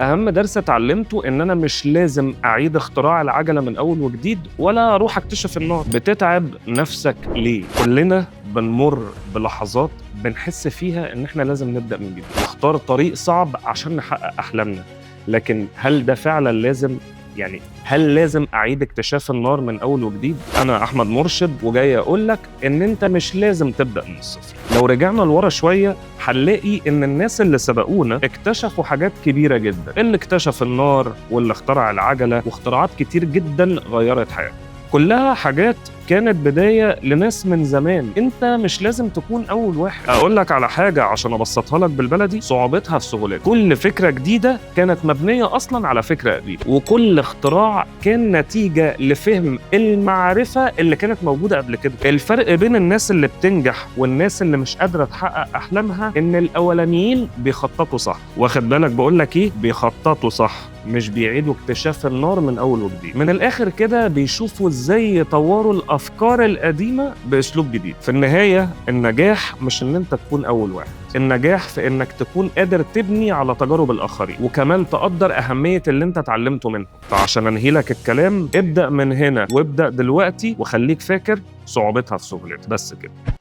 أهم درس اتعلمته إن أنا مش لازم أعيد اختراع العجلة من أول وجديد ولا أروح أكتشف النار. بتتعب نفسك ليه؟ كلنا بنمر بلحظات بنحس فيها إن إحنا لازم نبدأ من جديد، نختار طريق صعب عشان نحقق أحلامنا، لكن هل ده فعلاً لازم؟ يعني هل لازم أعيد اكتشاف النار من أول وجديد؟ أنا أحمد مرشد وجاي أقول لك إن أنت مش لازم تبدأ من الصفر. لو رجعنا لورا شوية هنلاقي إن الناس اللي سبقونا اكتشفوا حاجات كبيرة جدا، اللي اكتشف النار واللي اخترع العجلة واختراعات كتير جدا غيرت حياتنا. كلها حاجات كانت بداية لناس من زمان، انت مش لازم تكون اول واحد. اقول لك على حاجة عشان ابسطها لك بالبلدي، صعوبتها في سهولتها. كل فكرة جديدة كانت مبنية اصلا على فكرة قديمة، وكل اختراع كان نتيجة لفهم المعرفة اللي كانت موجودة قبل كده. الفرق بين الناس اللي بتنجح والناس اللي مش قادرة تحقق احلامها ان الاولانيين بيخططوا صح. واخد بالك بقول لك ايه؟ بيخططوا صح، مش بيعيدوا اكتشاف النار من اول وجديد. من الاخر كده بيشوفوا ازاي يطوروا الافكار القديمه باسلوب جديد. في النهايه النجاح مش ان انت تكون اول واحد، النجاح في انك تكون قادر تبني على تجارب الاخرين، وكمان تقدر اهميه اللي انت اتعلمته منهم. فعشان انهي لك الكلام، ابدا من هنا وابدا دلوقتي، وخليك فاكر صعوبتها في سهولتها. بس كده.